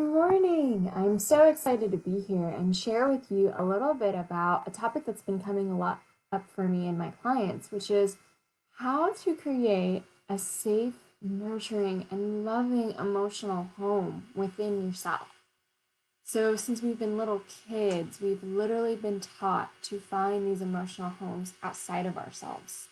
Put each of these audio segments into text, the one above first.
Good morning! I'm so excited to be here and share with you a little bit about a topic that's been coming a lot up for me and my clients, which is how to create a safe, nurturing, and loving emotional home within yourself. So, since we've been little kids, we've literally been taught to find these emotional homes outside of ourselves.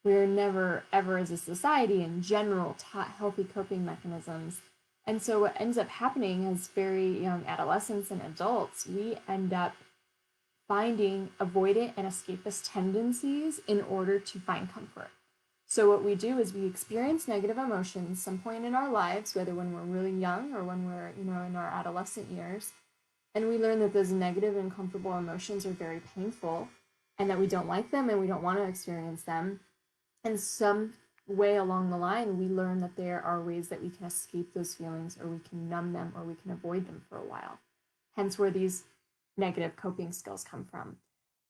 We're never, ever as a society in general taught healthy coping mechanisms. And so, what ends up happening as very young adolescents and adults, we end up finding avoidant and escapist tendencies in order to find comfort. So, what we do is we experience negative emotions some point in our lives, whether when we're really young or when we're, in our adolescent years. And we learn that those negative and uncomfortable emotions are very painful and that we don't like them and we don't want to experience them. And some way along the line, we learn that there are ways that we can escape those feelings or we can numb them or we can avoid them for a while. Hence, where these negative coping skills come from.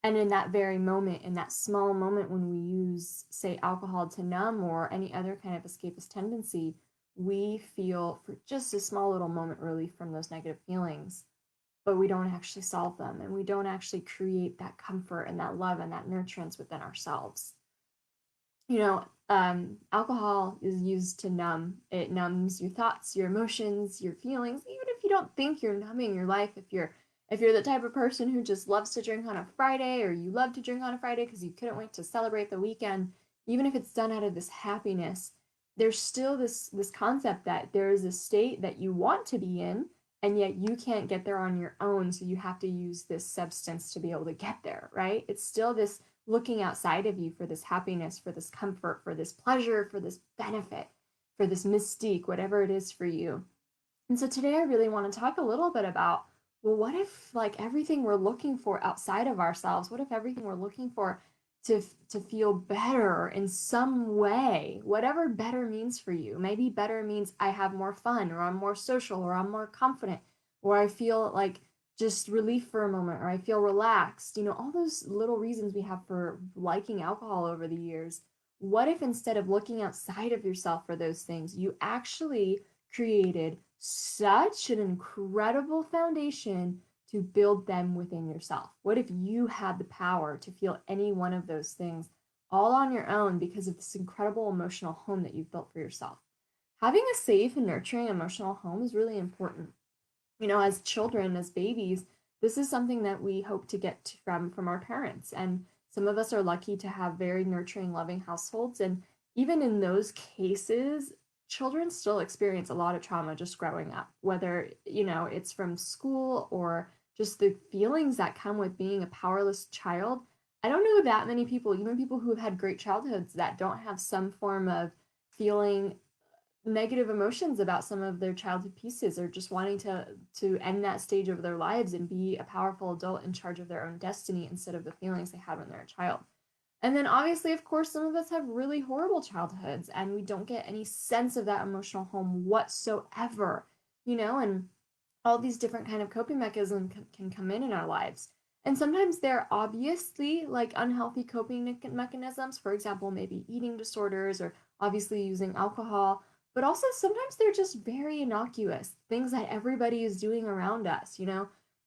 And in that very moment, in that small moment when we use, say, alcohol to numb or any other kind of escapist tendency, we feel for just a small little moment relief from those negative feelings, but we don't actually solve them and we don't actually create that comfort and that love and that nurturance within ourselves. Alcohol is used to numb. It numbs your thoughts, your emotions, your feelings. Even if you don't think you're numbing your life, if you're the type of person who just loves to drink on a Friday, or you love to drink on a Friday because you couldn't wait to celebrate the weekend, even if it's done out of this happiness, there's still this concept that there is a state that you want to be in, and yet you can't get there on your own, so you have to use this substance to be able to get there, right? It's still this looking outside of you for this happiness, for this comfort, for this pleasure, for this benefit, for this mystique, whatever it is for you. And so today I really want to talk a little bit about, well, what if like everything we're looking for outside of ourselves, what if everything we're looking for to feel better in some way, whatever better means for you. Maybe better means I have more fun, or I'm more social, or I'm more confident, or I feel like just relief for a moment, or I feel relaxed. All those little reasons we have for liking alcohol over the years. What if instead of looking outside of yourself for those things, you actually created such an incredible foundation to build them within yourself? What if you had the power to feel any one of those things all on your own because of this incredible emotional home that you've built for yourself? Having a safe and nurturing emotional home is really important. As children, as babies, this is something that we hope to get from our parents. And some of us are lucky to have very nurturing, loving households. And even in those cases, children still experience a lot of trauma just growing up, whether, it's from school or just the feelings that come with being a powerless child. I don't know that many people, even people who have had great childhoods, that don't have some form of feeling negative emotions about some of their childhood pieces, or just wanting to end that stage of their lives and be a powerful adult in charge of their own destiny instead of the feelings they had when they're a child. And then obviously, of course, some of us have really horrible childhoods and we don't get any sense of that emotional home whatsoever, and all these different kind of coping mechanisms can come in our lives. And sometimes they're obviously like unhealthy coping mechanisms, for example, maybe eating disorders or obviously using alcohol, but also sometimes they're just very innocuous, things that everybody is doing around us.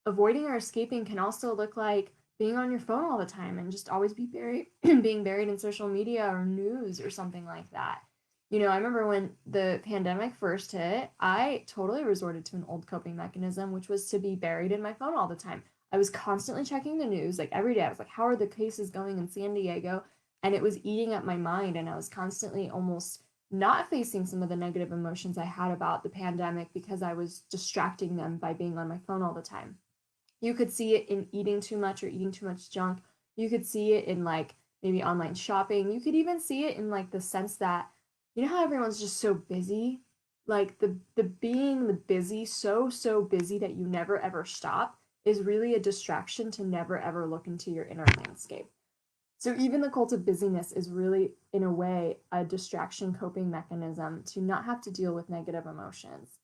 Avoiding or escaping can also look like being on your phone all the time and just always be buried being buried in social media or news or something like that. I remember when the pandemic first hit, I totally resorted to an old coping mechanism, which was to be buried in my phone all the time. I was constantly checking the news, like every day. I was like, how are the cases going in San Diego? And it was eating up my mind, and I was constantly almost not facing some of the negative emotions I had about the pandemic because I was distracting them by being on my phone all the time. You could see it in eating too much or eating too much junk. You could see it in like maybe online shopping. You could even see it in like the sense that how everyone's just so busy, like the being the busy, so busy that you never ever stop is really a distraction to never ever look into your inner landscape. So even the cult of busyness is really, in a way, a distraction coping mechanism to not have to deal with negative emotions.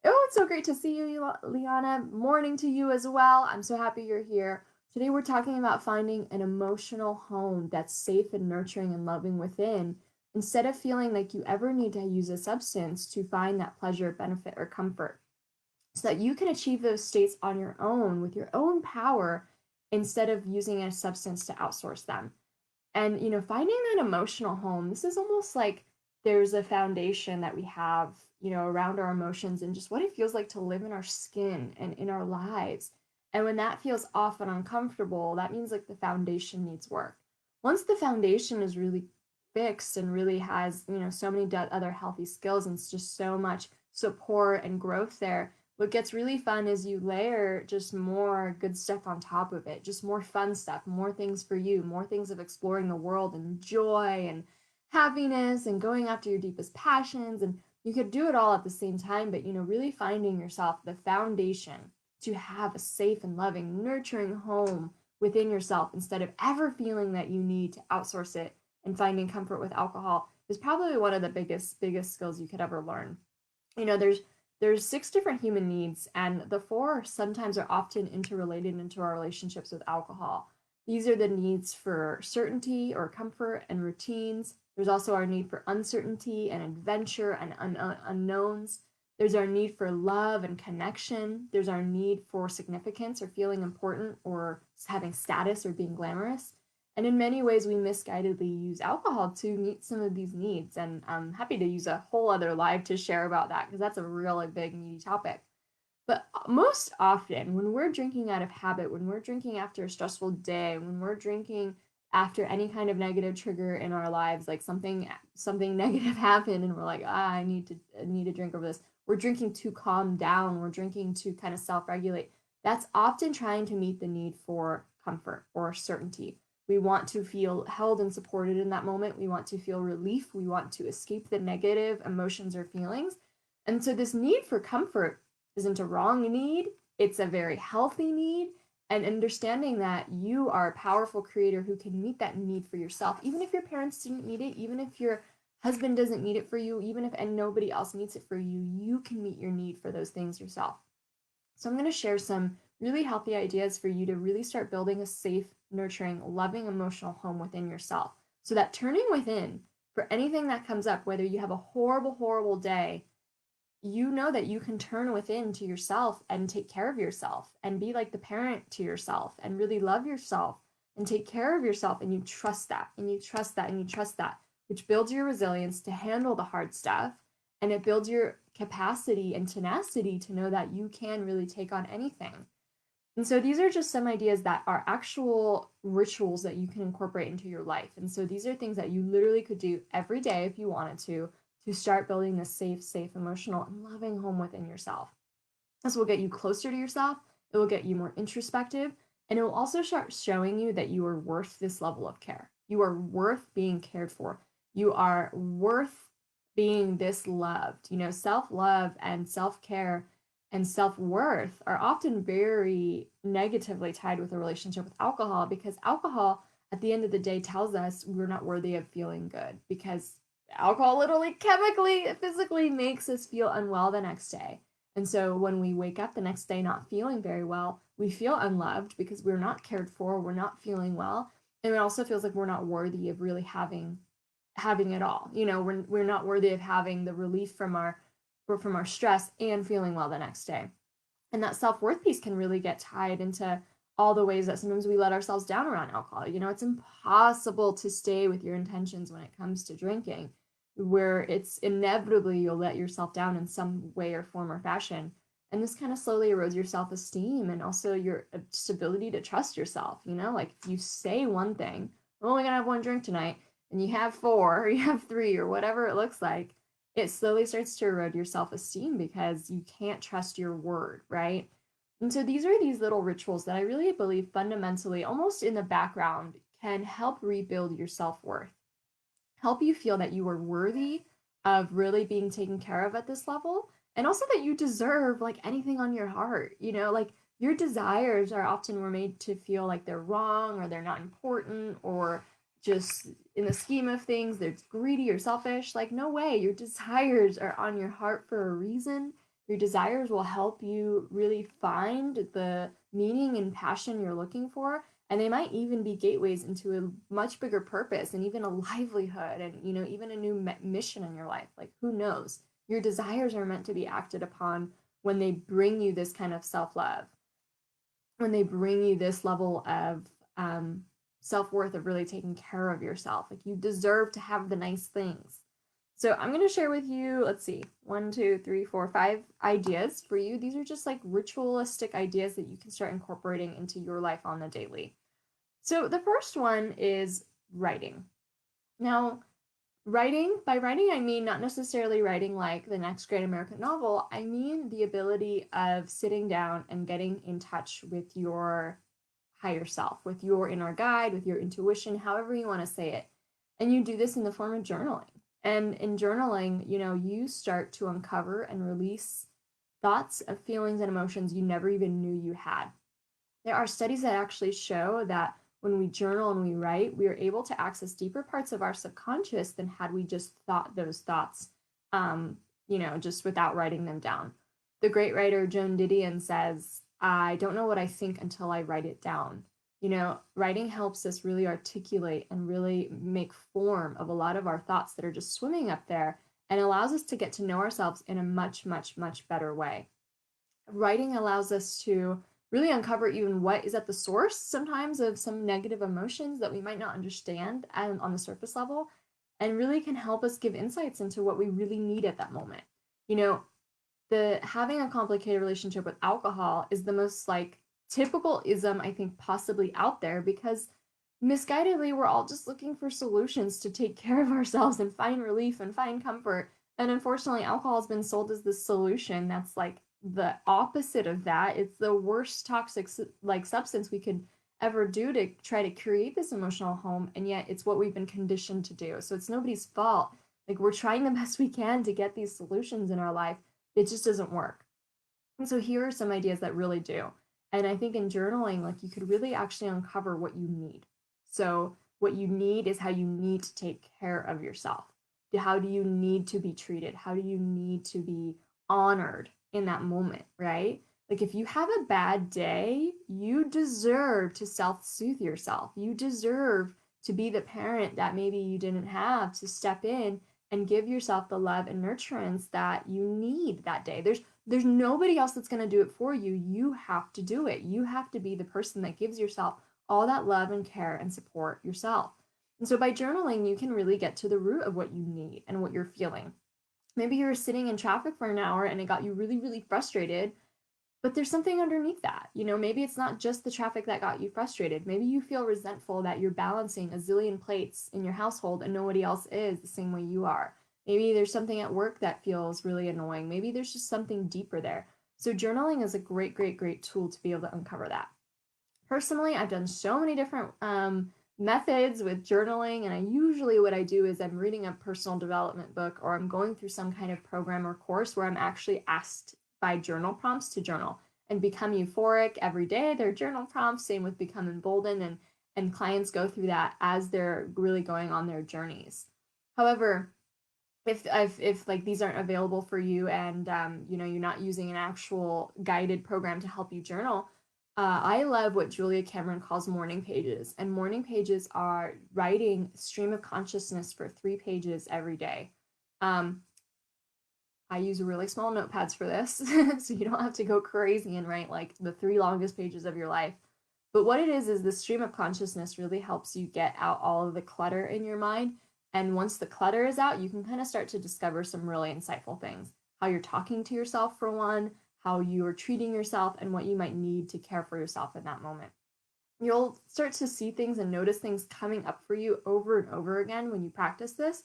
Oh, it's so great to see you, Liana. Morning to you as well. I'm so happy you're here. Today we're talking about finding an emotional home that's safe and nurturing and loving within, instead of feeling like you ever need to use a substance to find that pleasure, benefit, or comfort. so that you can achieve those states on your own with your own power instead of using a substance to outsource them. And, finding that emotional home, this is almost like there's a foundation that we have, around our emotions and just what it feels like to live in our skin and in our lives. And when that feels off and uncomfortable, that means like the foundation needs work. Once the foundation is really fixed and really has, so many other healthy skills and it's just so much support and growth there, what gets really fun is you layer just more good stuff on top of it, just more fun stuff, more things for you, more things of exploring the world and joy and happiness and going after your deepest passions. And you could do it all at the same time, but really finding yourself the foundation to have a safe and loving, nurturing home within yourself instead of ever feeling that you need to outsource it and finding comfort with alcohol is probably one of the biggest skills you could ever learn. There's 6 different human needs, and the 4 sometimes are often interrelated into our relationships with alcohol. These are the needs for certainty or comfort and routines. There's also our need for uncertainty and adventure and unknowns. There's our need for love and connection. There's our need for significance or feeling important or having status or being glamorous. And in many ways, we misguidedly use alcohol to meet some of these needs. And I'm happy to use a whole other live to share about that because that's a really big, meaty topic. But most often, when we're drinking out of habit, when we're drinking after a stressful day, when we're drinking after any kind of negative trigger in our lives, like something negative happened, and we're like, I need to drink over this. We're drinking to calm down. We're drinking to kind of self-regulate. That's often trying to meet the need for comfort or certainty. We want to feel held and supported in that moment. We want to feel relief. We want to escape the negative emotions or feelings. And so this need for comfort isn't a wrong need. It's a very healthy need. And understanding that you are a powerful creator who can meet that need for yourself, even if your parents didn't need it, even if your husband doesn't need it for you, even if and nobody else needs it for you, you can meet your need for those things yourself. So I'm going to share some really healthy ideas for you to really start building a safe, nurturing, loving emotional home within yourself. So that turning within for anything that comes up, whether you have a horrible, horrible day, you know that you can turn within to yourself and take care of yourself and be like the parent to yourself and really love yourself and take care of yourself. And you trust that and you trust that and you trust that, which builds your resilience to handle the hard stuff. And it builds your capacity and tenacity to know that you can really take on anything. And so these are just some ideas that are actual rituals that you can incorporate into your life. And so these are things that you literally could do every day if you wanted to start building this safe, emotional, and loving home within yourself. This will get you closer to yourself. It will get you more introspective. And it will also start showing you that you are worth this level of care. You are worth being cared for. You are worth being this loved. Self-love and self-care and self-worth are often very negatively tied with a relationship with alcohol because alcohol, at the end of the day, tells us we're not worthy of feeling good because alcohol literally chemically, physically makes us feel unwell the next day. And so when we wake up the next day not feeling very well, we feel unloved because we're not cared for, we're not feeling well, and it also feels like we're not worthy of really having it all. We're not worthy of having the relief from our stress and feeling well the next day. And that self-worth piece can really get tied into all the ways that sometimes we let ourselves down around alcohol. It's impossible to stay with your intentions when it comes to drinking, where it's inevitably you'll let yourself down in some way or form or fashion. And this kind of slowly erodes your self-esteem and also your just ability to trust yourself. Like if you say one thing, we're only gonna have one drink tonight, and you have 4 or you have 3 or whatever it looks like, it slowly starts to erode your self-esteem because you can't trust your word, right? And so these are these little rituals that I really believe fundamentally, almost in the background, can help rebuild your self-worth, help you feel that you are worthy of really being taken care of at this level, and also that you deserve like anything on your heart. Like your desires are often were made to feel like they're wrong or they're not important or just in the scheme of things, they're greedy or selfish. Like, no way. Your desires are on your heart for a reason. Your desires will help you really find the meaning and passion you're looking for. And they might even be gateways into a much bigger purpose and even a livelihood and, even a new mission in your life. Like, who knows? Your desires are meant to be acted upon when they bring you this kind of self-love, when they bring you this level of self-worth, of really taking care of yourself. Like, you deserve to have the nice things. So I'm going to share with you, let's see, 1, 2, 3, 4, 5 ideas for you. These are just like ritualistic ideas that you can start incorporating into your life on the daily. So the first one is writing. Now, by writing, I mean not necessarily writing like the next great American novel. I mean the ability of sitting down and getting in touch with your higher self, with your inner guide, with your intuition, however you want to say it. And you do this in the form of journaling. And in journaling, you start to uncover and release thoughts of feelings and emotions you never even knew you had. There are studies that actually show that when we journal and we write, we are able to access deeper parts of our subconscious than had we just thought those thoughts, just without writing them down. The great writer Joan Didion says, I don't know what I think until I write it down. Writing helps us really articulate and really make form of a lot of our thoughts that are just swimming up there, and allows us to get to know ourselves in a much, much, much better way. Writing allows us to really uncover even what is at the source sometimes of some negative emotions that we might not understand on the surface level, and really can help us give insights into what we really need at that moment. The having a complicated relationship with alcohol is the most like typical ism I think possibly out there, because misguidedly we're all just looking for solutions to take care of ourselves and find relief and find comfort. And unfortunately, alcohol has been sold as this solution that's like the opposite of that. It's the worst toxic like substance we could ever do to try to create this emotional home, and yet it's what we've been conditioned to do. So it's nobody's fault. Like, we're trying the best we can to get these solutions in our life. It just doesn't work. And so here are some ideas that really do. And I think in journaling, like, you could really actually uncover what you need. So what you need is how you need to take care of yourself. How do you need to be treated? How do you need to be honored in that moment, right? Like, if you have a bad day, you deserve to self-soothe yourself. You deserve to be the parent that maybe you didn't have, to step in and give yourself the love and nurturance that you need that day. There's nobody else that's going to do it for you. You have to do it. You have to be the person that gives yourself all that love and care and support yourself. And so by journaling, you can really get to the root of what you need and what you're feeling. Maybe you were sitting in traffic for an hour and it got you really, really frustrated, but there's something underneath that. Maybe it's not just the traffic that got you frustrated. Maybe you feel resentful that you're balancing a zillion plates in your household and nobody else is the same way you are. Maybe there's something at work that feels really annoying. Maybe there's just something deeper there. So journaling is a great, great, great tool to be able to uncover that. Personally, I've done so many different methods with journaling, and what I do is I'm reading a personal development book, or I'm going through some kind of program or course where I'm actually asked by journal prompts to journal and become euphoric every day. There are journal prompts, same with become emboldened, and clients go through that as they're really going on their journeys. However, if like these aren't available for you, and you're not using an actual guided program to help you journal, I love what Julia Cameron calls morning pages. And morning pages are writing stream of consciousness for 3 pages every day. I use really small notepads for this, so you don't have to go crazy and write like the 3 longest pages of your life. But what it is the stream of consciousness really helps you get out all of the clutter in your mind. And once the clutter is out, you can kind of start to discover some really insightful things. How you're talking to yourself, for one, how you are treating yourself, and what you might need to care for yourself in that moment. You'll start to see things and notice things coming up for you over and over again when you practice this.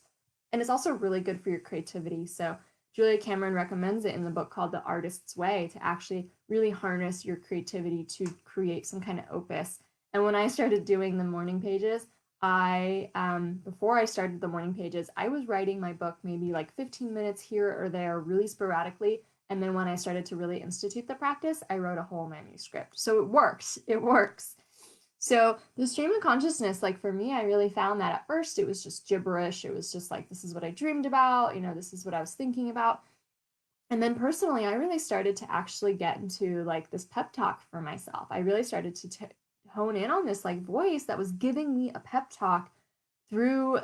And it's also really good for your creativity. So Julia Cameron recommends it in the book called The Artist's Way, to actually really harness your creativity to create some kind of opus. And when I started doing the morning pages, before I started the morning pages, I was writing my book maybe like 15 minutes here or there, really sporadically. And then when I started to really institute the practice, I wrote a whole manuscript. So it works. It works. So the stream of consciousness, like for me, I really found that at first it was just gibberish. It was just like, this is what I dreamed about, this is what I was thinking about. And then personally, I really started to actually get into like this pep talk for myself. I really started to hone in on this like voice that was giving me a pep talk through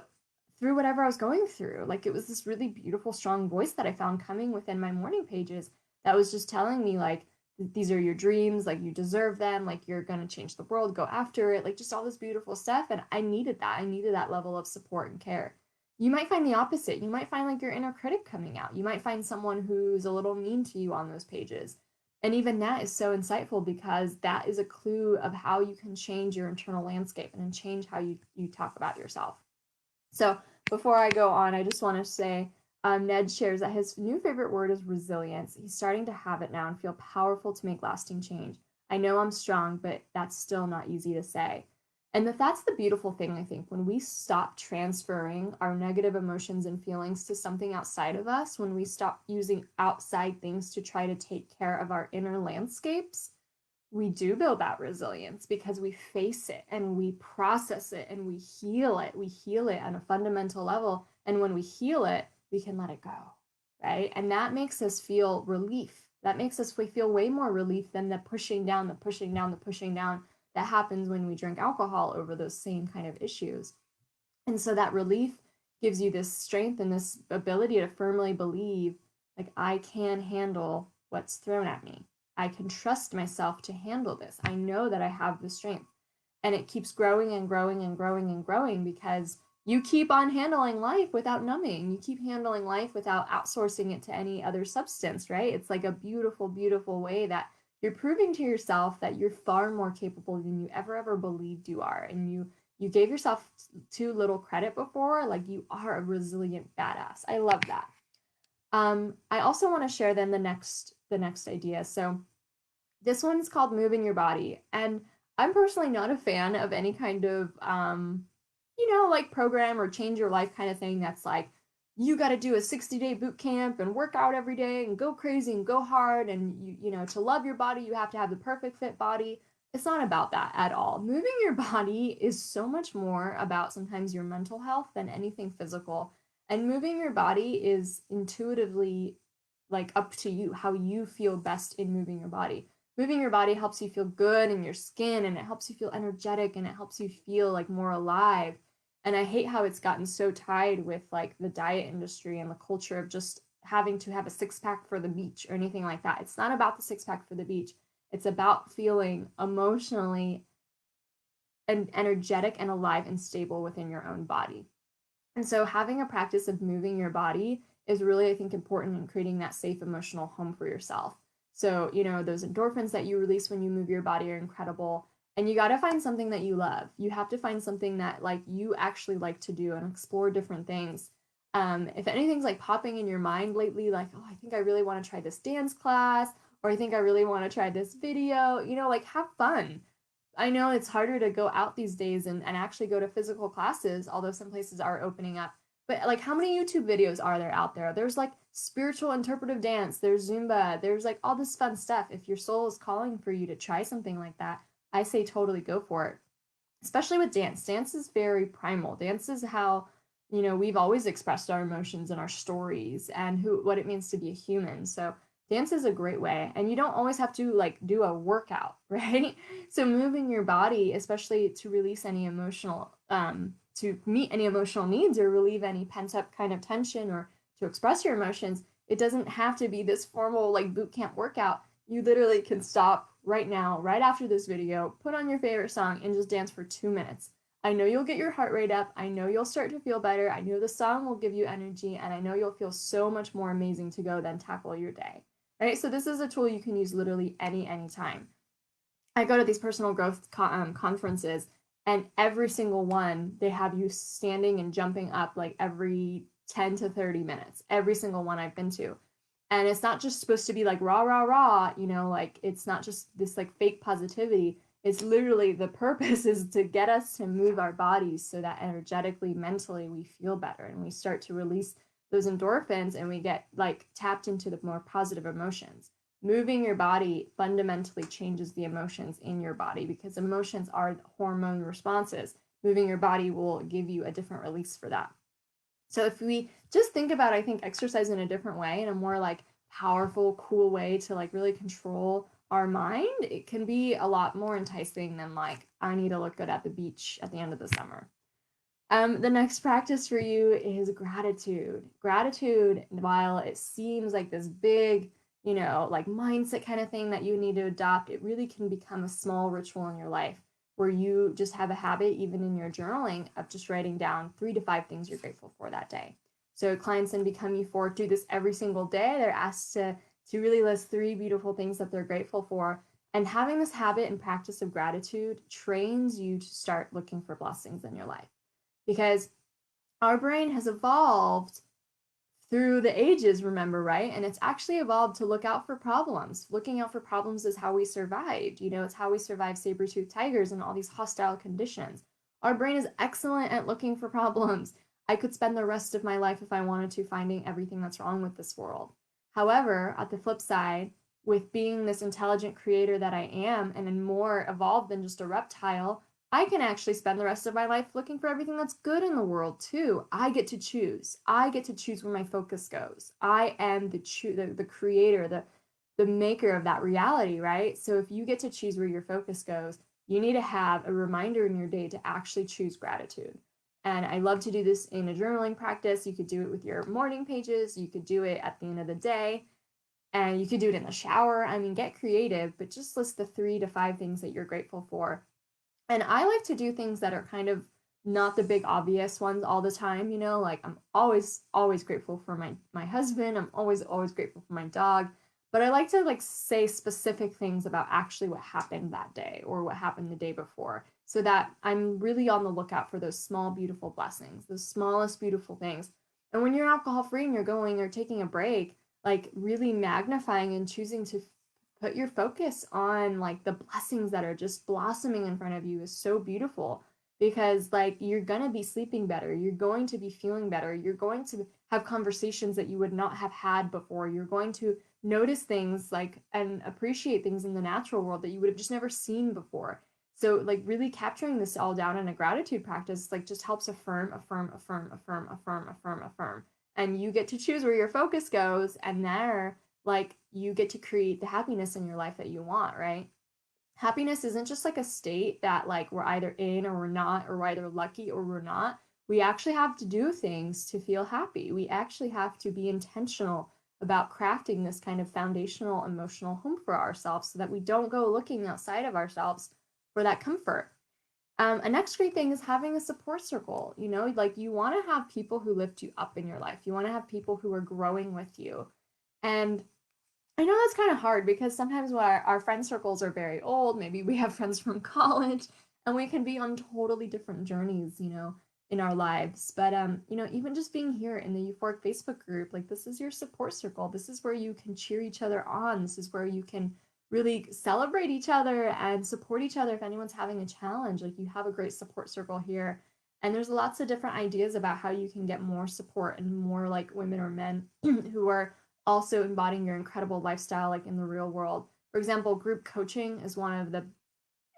whatever I was going through. Like, it was this really beautiful, strong voice that I found coming within my morning pages that was just telling me like, these are your dreams, like you deserve them, like you're gonna change the world, go after it, like just all this beautiful stuff. And I needed that. I needed that level of support and care. You might find the opposite. You might find like your inner critic coming out. You might find someone who's a little mean to you on those pages. And even that is so insightful because that is a clue of how you can change your internal landscape and change how you talk about yourself. So before I go on, I just want to say Ned shares that his new favorite word is resilience. He's starting to have it now and feel powerful to make lasting change. I know I'm strong, but that's still not easy to say. And that's the beautiful thing, I think, when we stop transferring our negative emotions and feelings to something outside of us, when we stop using outside things to try to take care of our inner landscapes, we do build that resilience because we face it and we process it and we heal it. We heal it on a fundamental level. And when we heal it, we can let it go, right? And that makes us feel relief. That makes us feel way more relief than the pushing down, the pushing down, the pushing down that happens when we drink alcohol over those same kind of issues. And so that relief gives you this strength and this ability to firmly believe, like, I can handle what's thrown at me. I can trust myself to handle this. I know that I have the strength. And it keeps growing and growing and growing and growing because you keep on handling life without numbing. You keep handling life without outsourcing it to any other substance, right? It's like a beautiful, beautiful way that you're proving to yourself that you're far more capable than you ever believed you are. And you gave yourself too little credit before. Like, you are a resilient badass. I love that. I also want to share then the next idea. So this one's called moving your body. And I'm personally not a fan of any kind of like program or change your life kind of thing that's like, you got to do a 60-day boot camp and work out every day and go crazy and go hard, and to love your body you have to have the perfect fit body. It's not about that at all. Moving your body is so much more about sometimes your mental health than anything physical. And moving your body is intuitively like up to you, how you feel best in moving your body. Moving your body helps you feel good in your skin, and it helps you feel energetic, and it helps you feel like more alive. And I hate how it's gotten so tied with like the diet industry and the culture of just having to have a six pack for the beach or anything like that. It's not about the six pack for the beach. It's about feeling emotionally and energetic and alive and stable within your own body. And so having a practice of moving your body is really, I think, important in creating that safe emotional home for yourself. So, those endorphins that you release when you move your body are incredible. And you got to find something that you love. You have to find something that like you actually like to do and explore different things. If anything's like popping in your mind lately, like, oh, I think I really want to try this dance class, or I think I really want to try this video, like have fun. I know it's harder to go out these days and actually go to physical classes, although some places are opening up. But like, how many YouTube videos are there out there? There's like spiritual interpretive dance, there's Zumba, there's like all this fun stuff. If your soul is calling for you to try something like that, I say totally go for it. Especially with dance. Dance is very primal. Dance is how, we've always expressed our emotions and our stories and what it means to be a human. So dance is a great way. And you don't always have to like do a workout, right? So moving your body, especially to release any emotional, to meet any emotional needs or relieve any pent up kind of tension or to express your emotions, it doesn't have to be this formal like boot camp workout. You literally can stop right now, right after this video, put on your favorite song and just dance for 2 minutes. I know you'll get your heart rate up. I know you'll start to feel better. I know the song will give you energy, and I know you'll feel so much more amazing to go then tackle your day. Right? So this is a tool you can use literally anytime. I go to these personal growth conferences, and every single one, they have you standing and jumping up like every 10 to 30 minutes. Every single one I've been to. And it's not just supposed to be like rah, rah, rah, like it's not just this like fake positivity. It's literally the purpose is to get us to move our bodies so that energetically, mentally, we feel better and we start to release those endorphins and we get like tapped into the more positive emotions. Moving your body fundamentally changes the emotions in your body because emotions are hormone responses. Moving your body will give you a different release for that. So if we just think about, I think, exercise in a different way, in a more like powerful, cool way to like really control our mind, it can be a lot more enticing than like, I need to look good at the beach at the end of the summer. The next practice for you is gratitude. Gratitude, while it seems like this big, like mindset kind of thing that you need to adopt, it really can become a small ritual in your life where you just have a habit, even in your journaling, of just writing down 3 to 5 things you're grateful for that day. So clients in Become Euphoric do this every single day. They're asked to really list 3 beautiful things that they're grateful for. And having this habit and practice of gratitude trains you to start looking for blessings in your life. Because our brain has evolved through the ages, remember, right? And it's actually evolved to look out for problems. Looking out for problems is how we survived. It's how we survived saber-toothed tigers and all these hostile conditions. Our brain is excellent at looking for problems. I could spend the rest of my life, if I wanted to, finding everything that's wrong with this world. However, at the flip side, with being this intelligent creator that I am and more evolved than just a reptile, I can actually spend the rest of my life looking for everything that's good in the world too. I get to choose. I get to choose where my focus goes. I am the creator, the maker of that reality, right? So if you get to choose where your focus goes, you need to have a reminder in your day to actually choose gratitude. And I love to do this in a journaling practice. You could do it with your morning pages. You could do it at the end of the day. And you could do it in the shower. I mean, get creative, but just list the 3 to 5 things that you're grateful for. And I like to do things that are kind of not the big obvious ones all the time, like I'm always grateful for my husband. I'm always grateful for my dog. But I like to say specific things about actually what happened that day or what happened the day before, so that I'm really on the lookout for those small, beautiful blessings, the smallest beautiful things. And when you're alcohol free and you're taking a break, really magnifying and choosing to put your focus on the blessings that are just blossoming in front of you is so beautiful, because you're going to be sleeping better, you're going to be feeling better, you're going to have conversations that you would not have had before, you're going to notice things and appreciate things in the natural world that you would have just never seen before. So really capturing this all down in a gratitude practice just helps affirm, affirm, affirm, affirm, affirm, affirm, affirm. And you get to choose where your focus goes, and there you get to create the happiness in your life that you want, right? Happiness isn't just a state that we're either in or we're not, or we're either lucky or we're not. We actually have to do things to feel happy. We actually have to be intentional about crafting this kind of foundational emotional home for ourselves, so that we don't go looking outside of ourselves for that comfort. A next great thing is having a support circle. You want to have people who lift you up in your life. You want to have people who are growing with you. And I know that's kind of hard, because sometimes our friend circles are very old. Maybe we have friends from college, and we can be on totally different journeys, in our lives. But even just being here in the Euphoric Facebook group, this is your support circle. This is where you can cheer each other on. This is where you can really celebrate each other and support each other if anyone's having a challenge. You have a great support circle here. And there's lots of different ideas about how you can get more support and more women or men who are also embodying your incredible lifestyle in the real world. For example, group coaching is one of the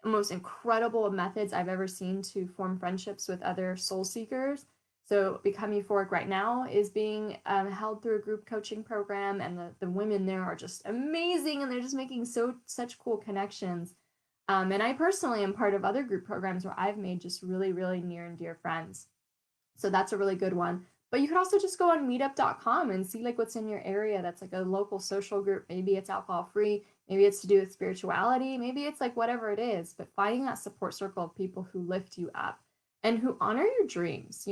most incredible methods I've ever seen to form friendships with other soul seekers. So Become Euphoric right now is being held through a group coaching program, and the women there are just amazing, and they're just making such cool connections. And I personally am part of other group programs where I've made just really, really near and dear friends. So that's a really good one. But you could also just go on meetup.com and see what's in your area that's a local social group. Maybe it's alcohol free, maybe it's to do with spirituality, maybe it's whatever it is, but finding that support circle of people who lift you up and who honor your dreams.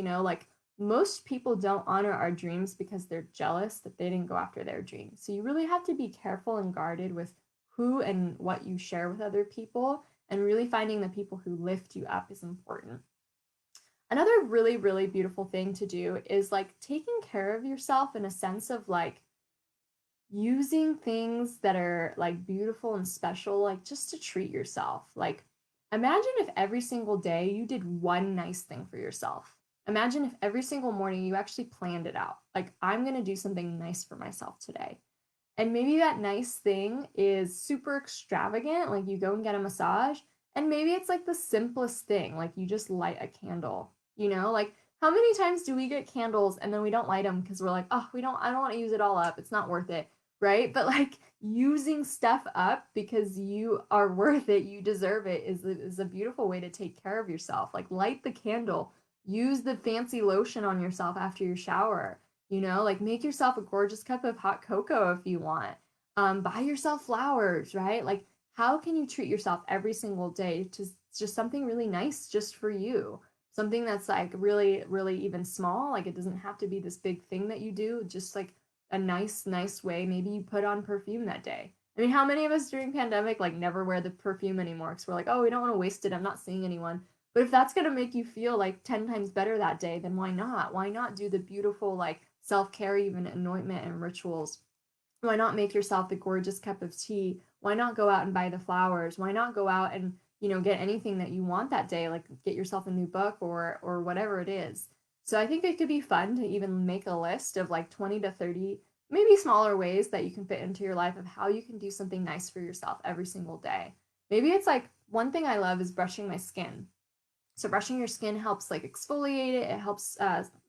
Most people don't honor our dreams because they're jealous that they didn't go after their dreams. So you really have to be careful and guarded with who and what you share with other people, and really finding the people who lift you up is important. Another really, really beautiful thing to do is taking care of yourself in a sense of using things that are beautiful and special, just to treat yourself. Imagine if every single day you did one nice thing for yourself. Imagine if every single morning you actually planned it out. I'm going to do something nice for myself today. And maybe that nice thing is super extravagant, you go and get a massage, and maybe it's the simplest thing, you just light a candle. How many times do we get candles and then we don't light them because we're oh, I don't want to use it all up. It's not worth it, right? But using stuff up because you are worth it, you deserve it, is a beautiful way to take care of yourself. Light the candle, use the fancy lotion on yourself after your shower, make yourself a gorgeous cup of hot cocoa if you want. Buy yourself flowers, right? Like, how can you treat yourself every single day to just something really nice just for you? Something that's like really, really even small. Like, it doesn't have to be this big thing that you do, just like a nice way. Maybe you put on perfume that day. I mean, how many of us during pandemic like never wear the perfume anymore because we're like, oh, we don't want to waste it. I'm not seeing anyone. But if that's gonna make you feel like 10 times better that day, then why not? Why not do the beautiful like self-care, even anointment and rituals? Why not make yourself the gorgeous cup of tea? Why not go out and buy the flowers? Why not go out and, get anything that you want that day, like get yourself a new book or whatever it is. So I think it could be fun to even make a list of like 20 to 30 maybe smaller ways that you can fit into your life of how you can do something nice for yourself every single day. Maybe it's like one thing I love is brushing my skin. So brushing your skin helps like exfoliate it. It helps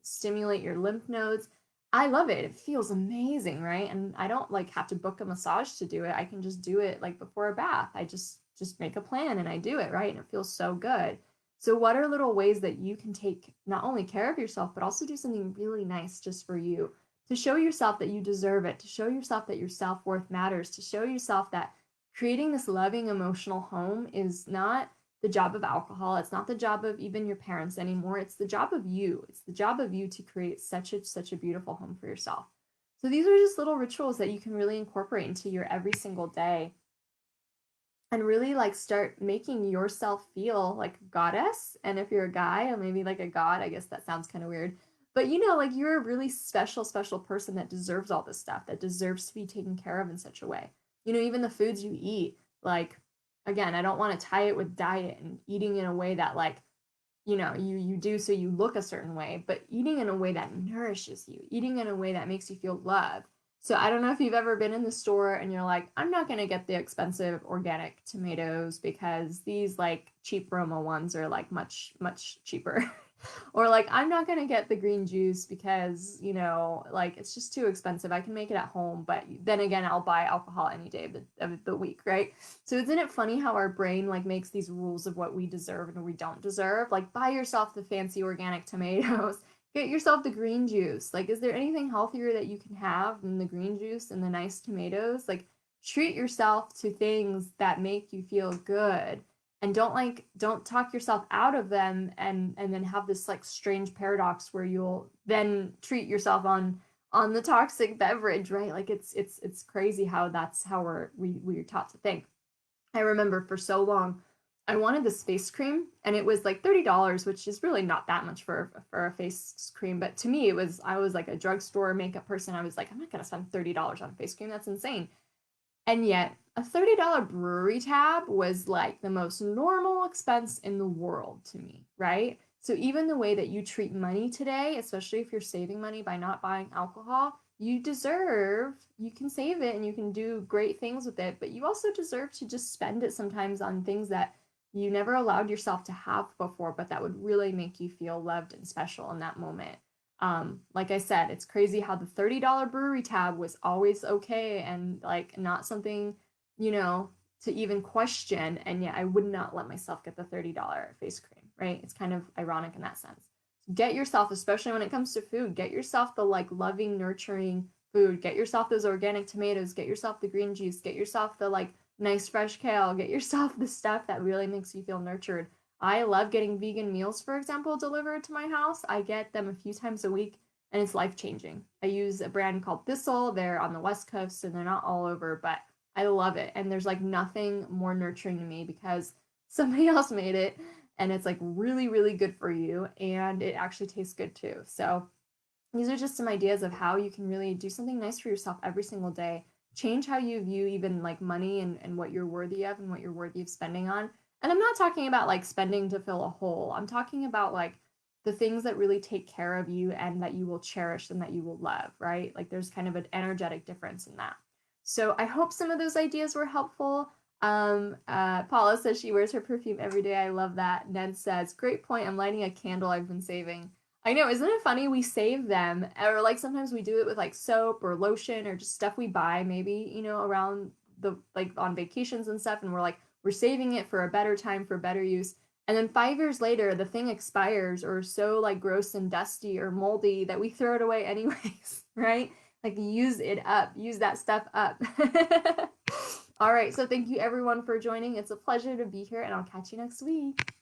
stimulate your lymph nodes. I love it. It feels amazing, right? And I don't like have to book a massage to do it. I can just do it like before a bath. I just make a plan and I do it, right? And it feels so good. So what are little ways that you can take not only care of yourself, but also do something really nice just for you to show yourself that you deserve it, to show yourself that your self-worth matters, to show yourself that creating this loving emotional home is not the job of alcohol. It's not the job of even your parents anymore. It's the job of you. It's the job of you to create such a beautiful home for yourself. So these are just little rituals that you can really incorporate into your every single day and really like start making yourself feel like a goddess. And if you're a guy or maybe like a god, I guess that sounds kind of weird. But like you're a really special person that deserves all this stuff, that deserves to be taken care of in such a way. Even the foods you eat, like again, I don't want to tie it with diet and eating in a way that like, you do so you look a certain way, but eating in a way that nourishes you, eating in a way that makes you feel loved. So I don't know if you've ever been in the store and you're like, I'm not going to get the expensive organic tomatoes because these like cheap Roma ones are like much cheaper. Or like, I'm not going to get the green juice because, like it's just too expensive. I can make it at home, but then again, I'll buy alcohol any day of the week, right? So isn't it funny how our brain like makes these rules of what we deserve and we don't deserve? Like buy yourself the fancy organic tomatoes. Get yourself the green juice. Like, is there anything healthier that you can have than the green juice and the nice tomatoes? Like, treat yourself to things that make you feel good and don't talk yourself out of them and then have this like strange paradox where you'll then treat yourself on the toxic beverage, right? Like it's crazy how that's how we're taught to think. I remember for so long I wanted this face cream and it was like $30, which is really not that much for a face cream, but to me I was like a drugstore makeup person. I was like, I'm not gonna spend $30 on face cream. That's insane. And yet, a $30 brewery tab was like the most normal expense in the world to me, right? So even the way that you treat money today, especially if you're saving money by not buying alcohol, you can save it and you can do great things with it, but you also deserve to just spend it sometimes on things that you never allowed yourself to have before, but that would really make you feel loved and special in that moment. Like I said, it's crazy how the $30 brewery tab was always okay and like not something, to even question. And yet I would not let myself get the $30 face cream, right? It's kind of ironic in that sense. Get yourself, especially when it comes to food, get yourself the like loving, nurturing food. Get yourself those organic tomatoes, get yourself the green juice, get yourself the like nice fresh kale, get yourself the stuff that really makes you feel nurtured. I love getting vegan meals, for example, delivered to my house. I get them a few times a week and it's life changing. I use a brand called Thistle. They're on the West Coast and they're not all over, but I love it. And there's like nothing more nurturing to me because somebody else made it and it's like really, really good for you and it actually tastes good too. So these are just some ideas of how you can really do something nice for yourself every single day. Change how you view even like money and what you're worthy of and what you're worthy of spending on. And I'm not talking about like spending to fill a hole. I'm talking about like the things that really take care of you and that you will cherish and that you will love, right? Like there's kind of an energetic difference in that. So I hope some of those ideas were helpful. Paula says she wears her perfume every day. I love that. Ned says, great point. I'm lighting a candle I've been saving. I know, isn't it funny? We save them, or like sometimes we do it with like soap or lotion or just stuff we buy, maybe, around the like on vacations and stuff. And we're saving it for a better time, for better use. And then 5 years later, the thing expires or so like gross and dusty or moldy that we throw it away anyways, right? Like, use it up. Use that stuff up. All right. So thank you everyone for joining. It's a pleasure to be here, and I'll catch you next week.